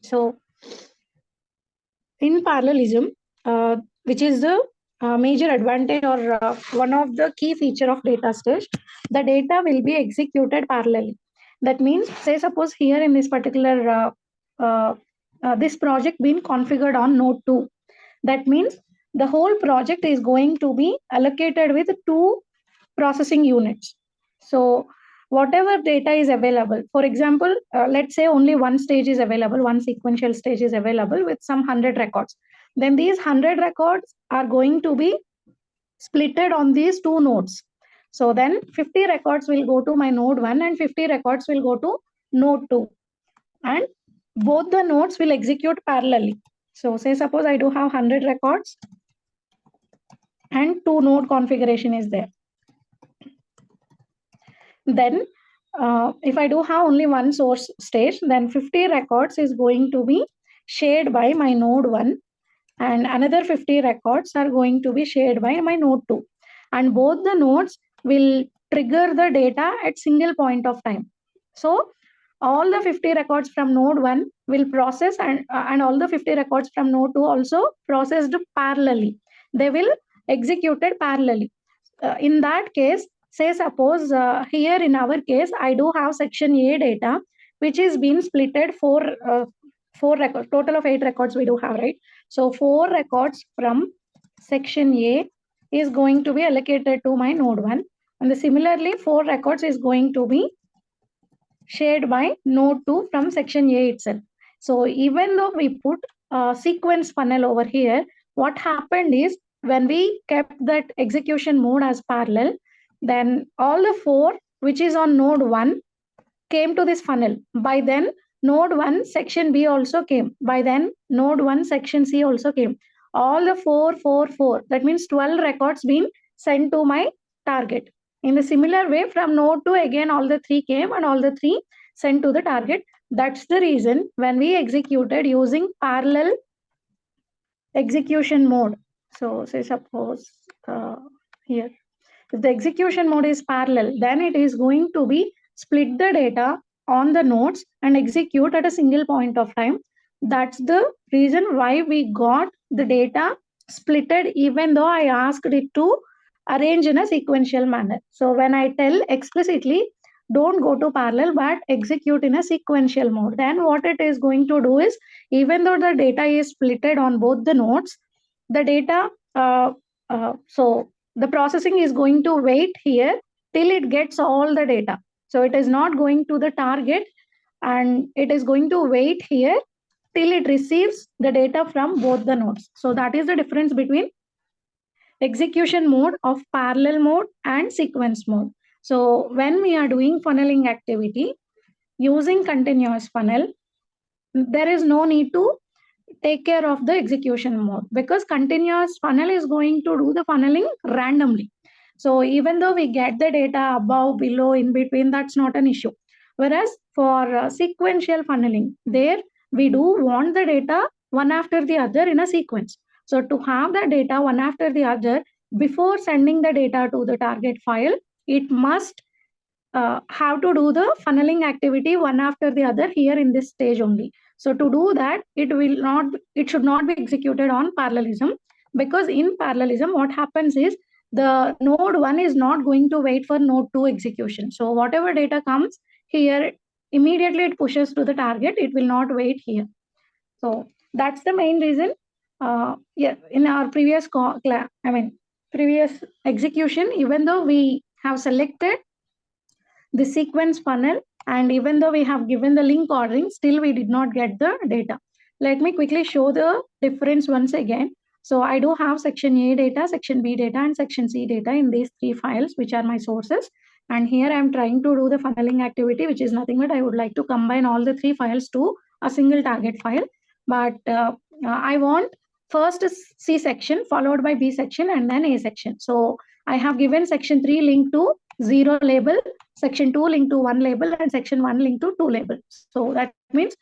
So in parallelism, which is the major advantage or one of the key feature of Datastage, the data will be executed parallelly. That means, say suppose here in this particular this project being configured on node 2. That means the whole project is going to be allocated with 2 processing units. So whatever data is available, for example, let's say only one stage is available, one sequential stage is available with some 100 records. Then these 100 records are going to be splitted on these 2 nodes. So then 50 records will go to my node 1 and 50 records will go to node 2. And both the nodes will execute parallelly. So say suppose I do have 100 records and 2 node configuration is there. Then if I do have only one source stage, then 50 records is going to be shared by my node 1 and another 50 records are going to be shared by my node 2. And both the nodes will trigger the data at single point of time. So all the 50 records from node 1 will process and all the 50 records from node 2 also processed parallelly. They will executed parallelly. In that case, say suppose here in our case, I do have section A data, which is being splitted for 4 records, total of 8 records we do have, right? So 4 records from section A is going to be allocated to my node 1. And similarly, 4 records is going to be shared by node 2 from section A itself. So even though we put a sequence funnel over here, what happened is when we kept that execution mode as parallel, then all the 4 which is on node 1 came to this funnel. By then, node 1 section B also came. By then, node 1 section C also came. All the 4, that means 12 records being sent to my target. In a similar way, from node 2, again, all the 3 came and all the 3 sent to the target. That's the reason when we executed using parallel execution mode. So say suppose here, if the execution mode is parallel, then it is going to be split the data on the nodes and execute at a single point of time. That's the reason why we got the data splitted, even though I asked it to arrange in a sequential manner. So when I tell explicitly, don't go to parallel, but execute in a sequential mode, then what it is going to do is, even though the data is splitted on both the nodes, the data, so the processing is going to wait here till it gets all the data. So it is not going to the target and it is going to wait here till it receives the data from both the nodes. So that is the difference between execution mode of parallel mode and sequence mode. So when we are doing funneling activity using continuous funnel, there is no need to take care of the execution mode because continuous funnel is going to do the funneling randomly. So even though we get the data above, below, in between, that's not an issue. Whereas for sequential funneling, there we do want the data one after the other in a sequence. So to have the data one after the other, before sending the data to the target file, it must have to do the funneling activity one after the other here in this stage only. So to do that, it should not be executed on parallelism, because in parallelism, what happens is the node 1 is not going to wait for node 2 execution. So whatever data comes here, immediately it pushes to the target. It will not wait here. So that's the main reason. Yeah, in our previous previous execution, even though we have selected the sequence funnel, and even though we have given the link ordering, still we did not get the data. Let me quickly show the difference once again. So I do have section A data, section B data, and section C data in these 3 files, which are my sources. And here I'm trying to do the funneling activity, which is nothing but I would like to combine all the 3 files to a single target file. But I want first C section, followed by B section, and then A section. So I have given section 3 link to 0 label, section 2 linked to 1 label, and section 1 linked to 2 labels. So that means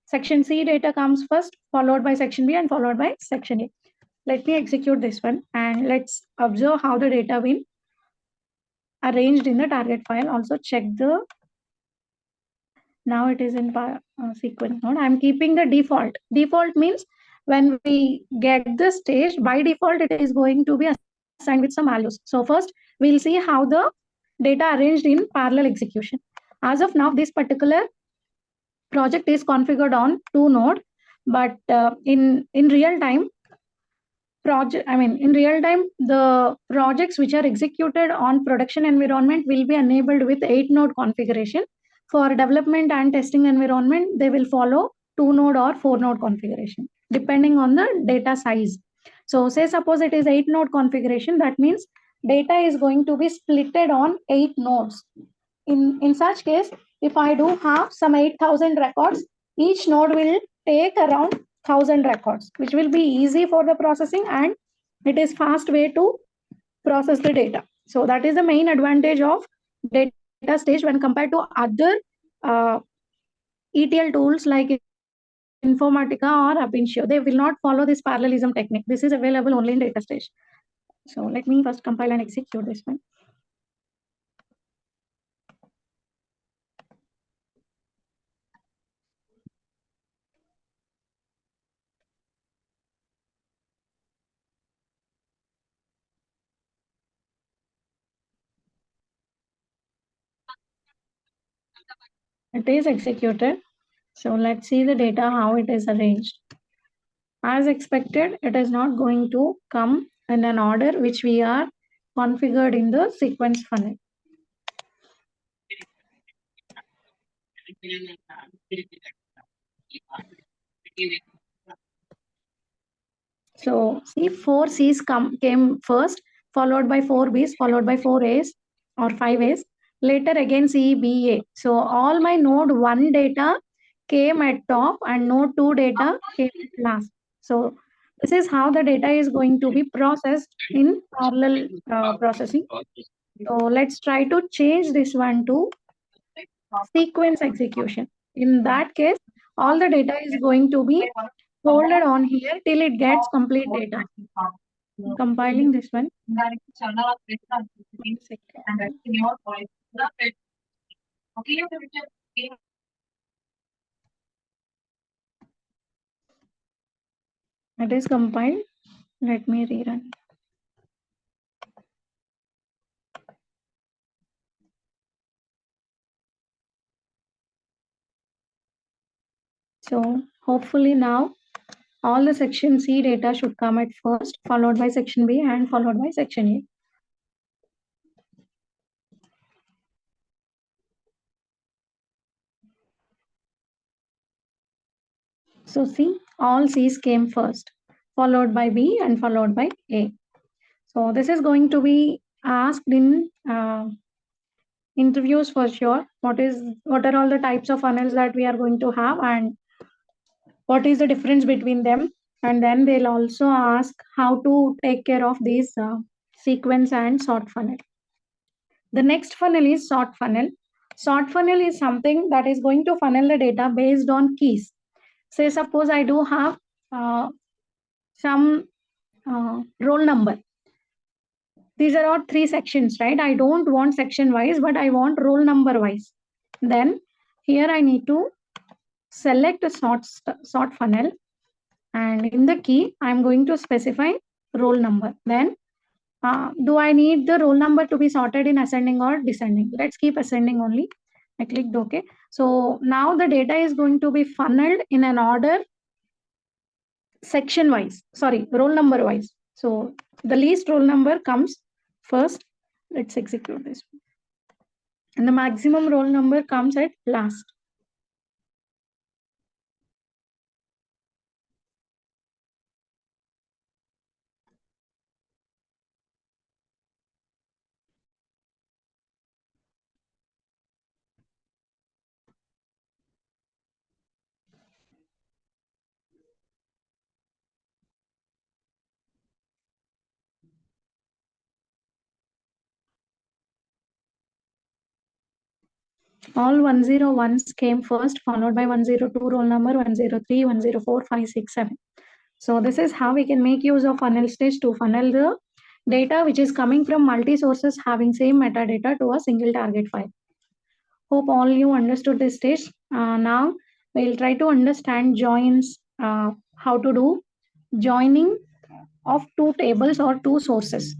section C data comes first, followed by section B, and followed by section A. Let me execute this one, and let's observe how the data will arranged in the target file. Also check the Now it is in sequence node. I'm keeping the default. Default means when we get the stage, by default, it is going to be assigned with some values. So first, we'll see how the data arranged in parallel execution. As of now, this particular project is configured on 2 node, but in real time, in real time, the projects which are executed on production environment will be enabled with 8 node configuration. For development and testing environment, they will follow 2 node or 4 node configuration, depending on the data size. So say suppose it is 8 node configuration, that means data is going to be splitted on 8 nodes. In such case, if I do have some 8,000 records, each node will take around 1,000 records, which will be easy for the processing, and it is fast way to process the data. So that is the main advantage of Datastage when compared to other ETL tools like Informatica or Abincio. They will not follow this parallelism technique. This is available only in Datastage. So let me first compile and execute this one. It is executed. So let's see the data, how it is arranged. As expected, it is not going to come in an order which we are configured in the sequence funnel. So see, 4 C's came first, followed by 4 B's, followed by 4 A's or 5 A's. Later again C, B, A. So all my node 1 data came at top and node 2 data came at last. So this is how the data is going to be processed in parallel processing. So let's try to change this one to sequence execution. In that case, all the data is going to be folded on here till it gets complete data. Compiling this one. 1 second. It is compiled. Let me rerun. So hopefully now all the section C data should come at first, followed by section B and followed by section A. So see, all C's came first, followed by B and followed by A. So this is going to be asked in interviews for sure. What are all the types of funnels that we are going to have and what is the difference between them? And then they'll also ask how to take care of these sequence and sort funnel. The next funnel is sort funnel. Sort funnel is something that is going to funnel the data based on keys. Say suppose I do have some roll number. These are all 3 sections, right? I don't want section wise, but I want roll number wise. Then here I need to select a sort funnel, and in the key I'm going to specify roll number. Then do I need the roll number to be sorted in ascending or descending? Let's keep ascending only. I clicked OK. So now the data is going to be funneled in an order section wise, sorry, roll number wise. So the least roll number comes first. Let's execute this. And the maximum roll number comes at last. All 101s came first, followed by 102 roll number, 103, 104, 5, 6, 7. So this is how we can make use of funnel stage to funnel the data which is coming from multi sources having same metadata to a single target file. Hope all you understood this stage. Now we'll try to understand joins, how to do joining of two tables or two sources.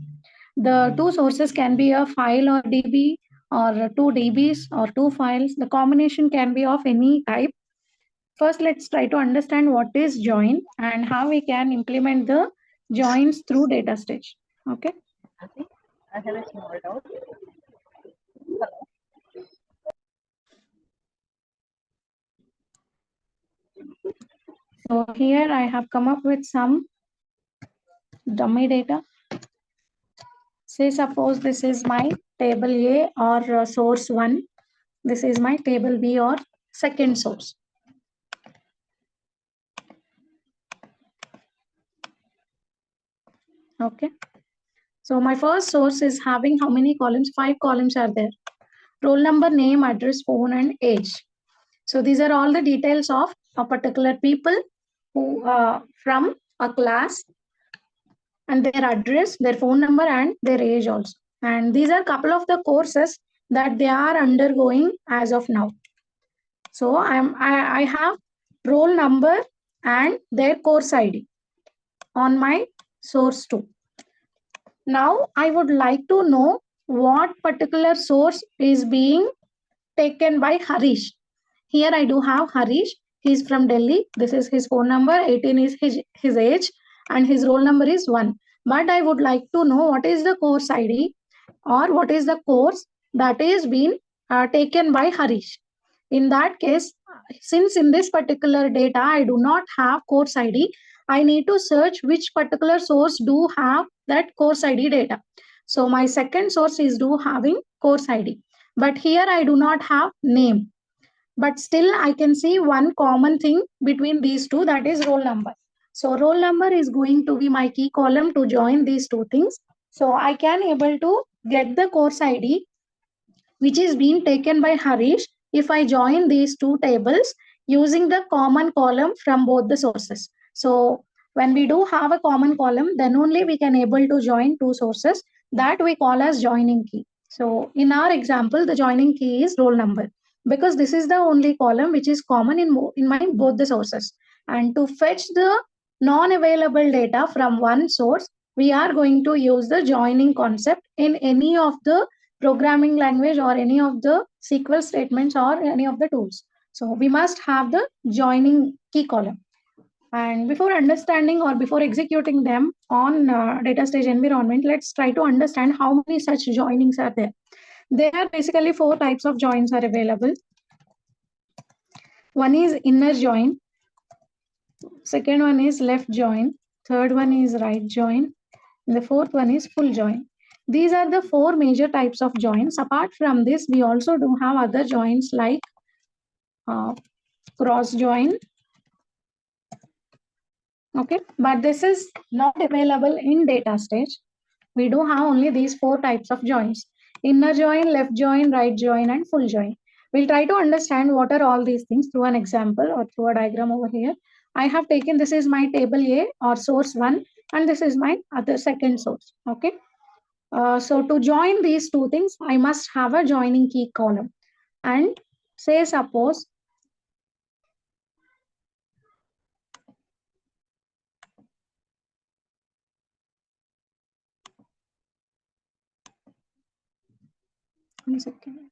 The two sources can be a file or DB or two DBs or two files. The combination can be of any type. First, let's try to understand what is join and how we can implement the joins through Datastage. Okay. I have a small doubt. So here I have come up with some dummy data. Say suppose this is my table A or source 1. This is my table B or second source. Okay. So my first source is having how many columns? 5 columns are there. Roll number, name, address, phone, and age. So these are all the details of a particular people who from a class, and their address, their phone number, and their age also. And these are a couple of the courses that they are undergoing as of now. So I have roll number and their course ID on my source 2. Now I would like to know what particular source is being taken by Harish. Here I do have Harish. He's from Delhi. This is his phone number. 18 is his age and his roll number is 1. But I would like to know what is the course ID or what is the course that is being taken by Harish. In that case, since in this particular data I do not have course ID, I need to search which particular source do have that course ID data. So my second source is do having course ID. But here I do not have name. But still I can see one common thing between these two, that is roll number. So roll number is going to be my key column to join these two things. So I can able to get the course ID which is being taken by Harish if I join these two tables using the common column from both the sources. So when we do have a common column, then only we can able to join two sources, that we call as joining key. So in our example, the joining key is roll number because this is the only column which is common in my both the sources. And to fetch the non-available data from one source, we are going to use the joining concept in any of the programming language or any of the SQL statements or any of the tools. So we must have the joining key column. And before understanding or before executing them on Datastage environment, let's try to understand how many such joinings are there. There are basically 4 types of joins are available. One is inner join. Second one is left join. Third one is right join. And the fourth one is full join. These are the 4 major types of joins. Apart from this, we also do have other joins like cross join. Okay, but this is not available in Datastage. We do have only these 4 types of joins: inner join, left join, right join, and full join. We'll try to understand what are all these things through an example or through a diagram over here. I have taken, this is my table A or source 1, and this is my other second source. Okay. So to join these two things, I must have a joining key column. And say suppose one second.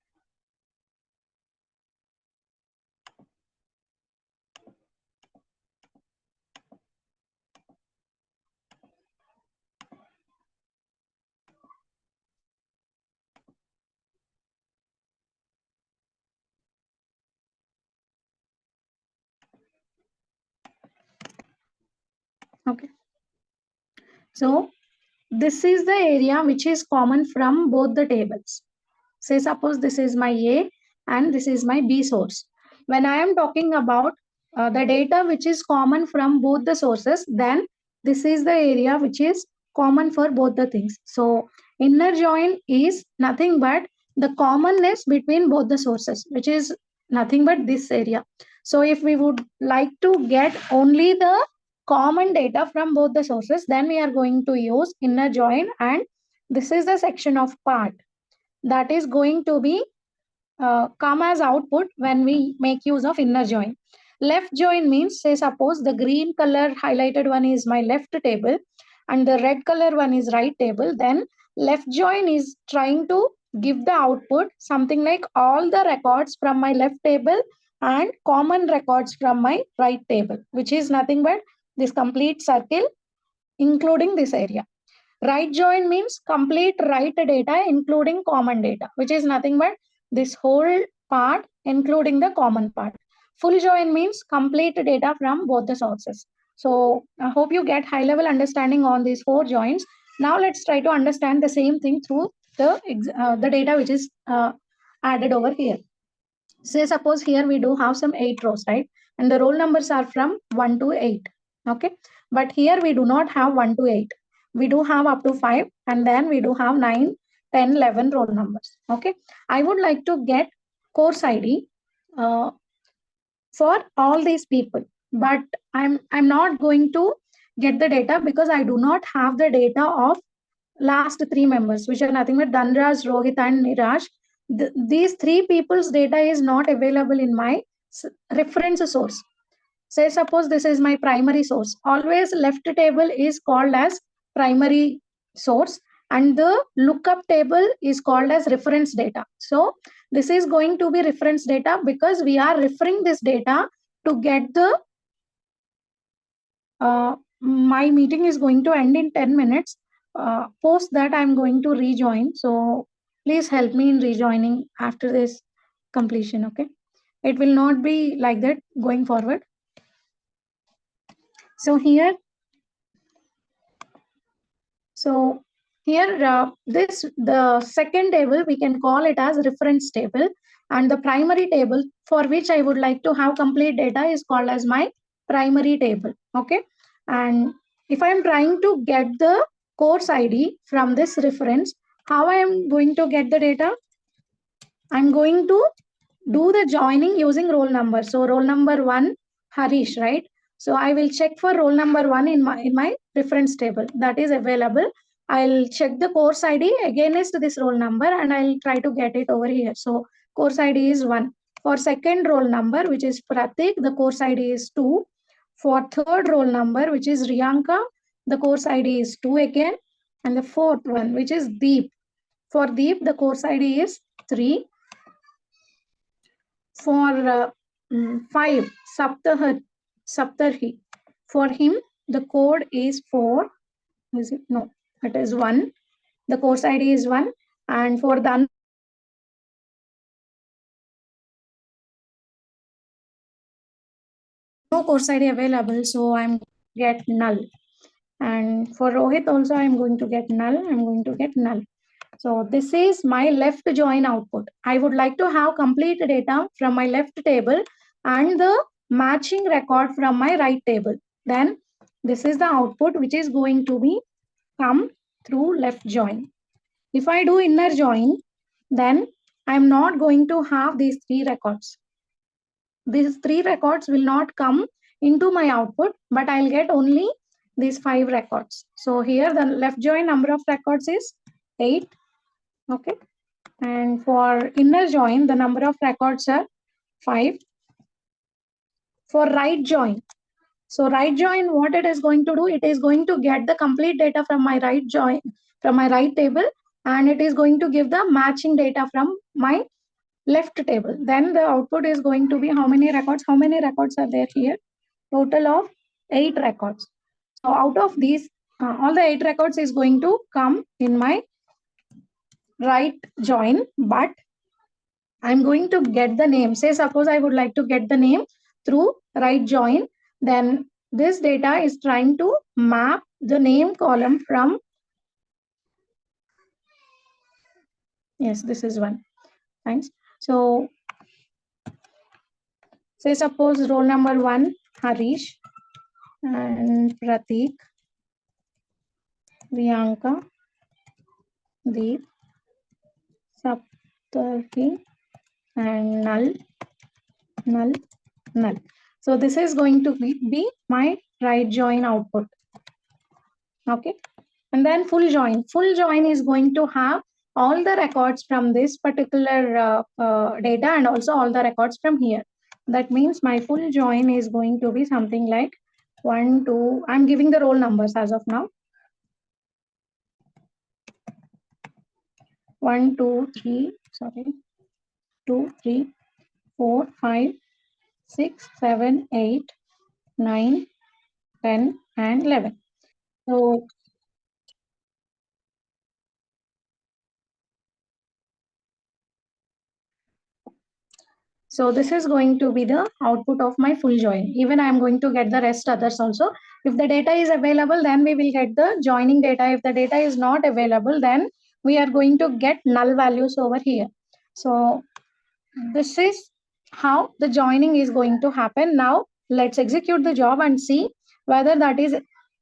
Okay. So this is the area which is common from both the tables. Say suppose this is my A and this is my B source. When I am talking about the data which is common from both the sources, then this is the area which is common for both the things. So inner join is nothing but the commonness between both the sources, which is nothing but this area. So if we would like to get only the common data from both the sources, then we are going to use inner join, and this is the section of part that is going to be come as output when we make use of inner join. Left join means, say suppose the green color highlighted one is my left table and the red color one is right table, then left join is trying to give the output something like all the records from my left table and common records from my right table, which is nothing but this complete circle including this area. Right join means complete right data including common data, which is nothing but this whole part including the common part. Full join means complete data from both the sources. So I hope you get high level understanding on these four joins. Now let's try to understand the same thing through the data which is added over here. Say suppose here we do have some 8 rows, right? And the roll numbers are from 1 to 8. Okay. But here we do not have 1 to 8. We do have up to 5 and then we do have 9, 10, 11 roll numbers. Okay. I would like to get course ID for all these people, but I'm not going to get the data because I do not have the data of last 3 members, which are nothing but Dhanraj, Rohit, and Niraj. These 3 people's data is not available in my reference source. Say suppose this is my primary source. Always left table is called as primary source and the lookup table is called as reference data. So this is going to be reference data because we are referring this data to get the my meeting is going to end in 10 minutes. Post that I'm going to rejoin. So please help me in rejoining after this completion. Okay. It will not be like that going forward. So here the second table, we can call it as reference table, and the primary table for which I would like to have complete data is called as my primary table. Okay. And if I'm trying to get the course ID from this reference, how I am going to get the data? I'm going to do the joining using roll number. So roll number 1, Harish, right? So I will check for roll number 1 in my reference table that is available. I'll check the course ID against this roll number and I'll try to get it over here. So course ID is 1. For second roll number, which is Pratik, the course ID is 2. For third roll number, which is Riyanka, the course ID is 2 again. And the fourth one, which is Deep. For Deep, the course ID is 3. For 5, Saptarhi. For him, the code is 4. Is it? No, it is 1. The course ID is 1. And for the no course ID available, so I'm get null. And for Rohit also, I'm going to get null. I'm going to get null. So this is my left join output. I would like to have complete data from my left table and the matching record from my right table. Then this is the output which is going to be come through left join. If I do inner join, then I'm not going to have these 3 records. These 3 records will not come into my output, but I'll get only these 5 records. So here the left join number of records is 8. Okay. And for inner join, the number of records are 5. For right join, so right join, what it is going to do, it is going to get the complete data from my right join, from my right table, and it is going to give the matching data from my left table. Then the output is going to be how many records? How many records are there here? Total of 8 records. So out of these, all the 8 records is going to come in my right join, but I'm going to get the name. Say suppose I would like to get the name through right join, then this data is trying to map the name column from, yes, this is one. Thanks. So say suppose roll number 1, Harish, and Pratik, Priyanka, Deep, Saptarthi, and null. So this is going to be my right join output. Okay. And then full join. Full join is going to have all the records from this particular data and also all the records from here. That means my full join is going to be something like 1, 2, I'm giving the roll numbers as of now. 1, 2, 3, sorry, 2, 3, 4, 5, 6, 7, 8, 9, 10, and 11. So this is going to be the output of my full join. Even I am going to get the rest others also. If the data is available, then we will get the joining data. If the data is not available, then we are going to get null values over here. So this is how the joining is going to happen. Now let's execute the job and see whether that is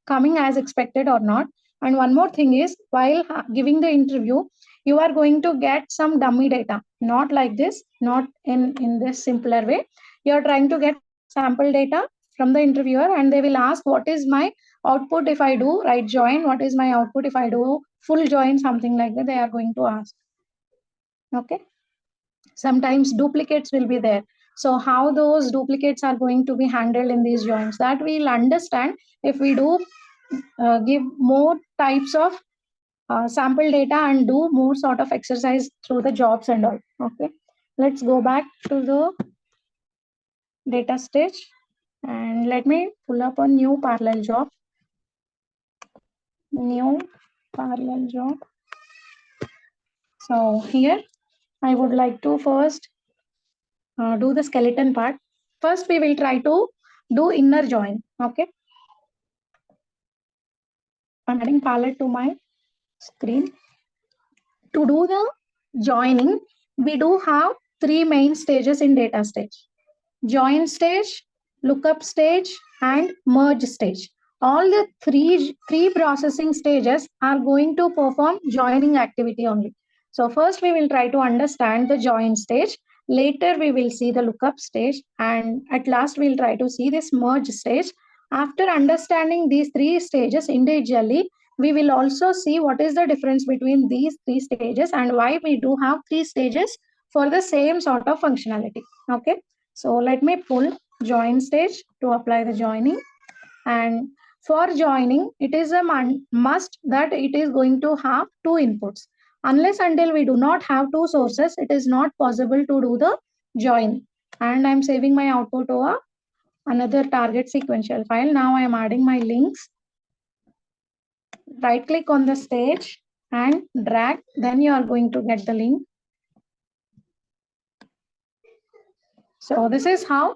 coming as expected or not. And one more thing is, while giving the interview, you are going to get some dummy data, not like this, not in this simpler way. You are trying to get sample data from the interviewer, and they will ask what is my output if I do right join, what is my output if I do full join, something like that they are going to ask. Okay, sometimes duplicates will be there. So how those duplicates are going to be handled in these joins, that we'll understand if we do give more types of sample data and do more sort of exercise through the jobs and all. Okay, let's go back to the data stage and let me pull up a new parallel job. New parallel job. So here I would like to first do the skeleton part. First we will try to do inner join. Okay, I'm adding palette to my screen. To do the joining, we do have three main stages in data stage: join stage, lookup stage, and merge stage. All the three processing stages are going to perform joining activity only. So first we will try to understand the join stage. Later we will see the lookup stage, and at last we'll try to see this merge stage. After understanding these three stages individually, we will also see what is the difference between these three stages and why we do have three stages for the same sort of functionality. Okay, so let me pull join stage to apply the joining. And for joining, it is a must that it is going to have two inputs. Unless until we do not have two sources, it is not possible to do the join. And I'm saving my output to another target sequential file. Now I am adding my links. Right click on the stage and drag, then you are going to get the link. So this is how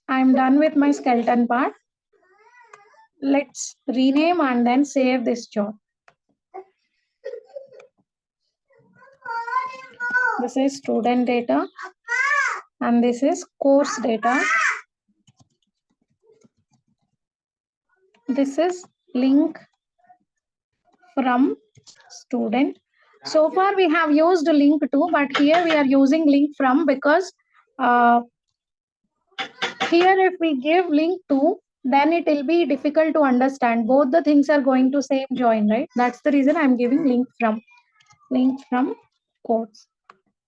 I'm done with my skeleton part. Let's rename and then save this job. This is student data and this is course data. This is link from student. So far we have used link to, but here we are using link from because here if we give link to, then it will be difficult to understand. Both the things are going to same join, right? That's the reason I'm giving link from course.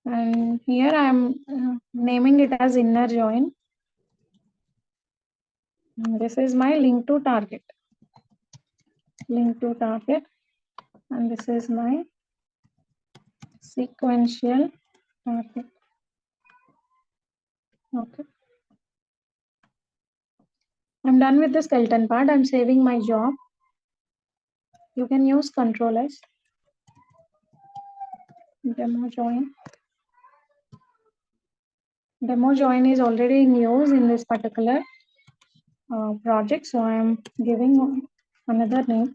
And here I'm naming it as inner join. This is my link to target. Link to target. And this is my sequential target. Okay. I'm done with the skeleton part. I'm saving my job. You can use Control S. Demo join. Demo join is already in use in this particular project. So I'm giving another name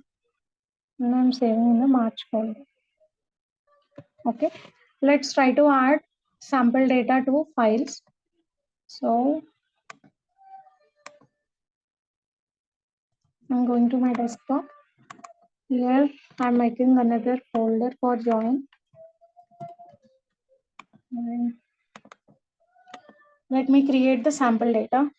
and I'm saving in the March folder. Okay. Let's try to add sample data to files. So I'm going to my desktop. Here I'm making another folder for join. And let me create the sample data.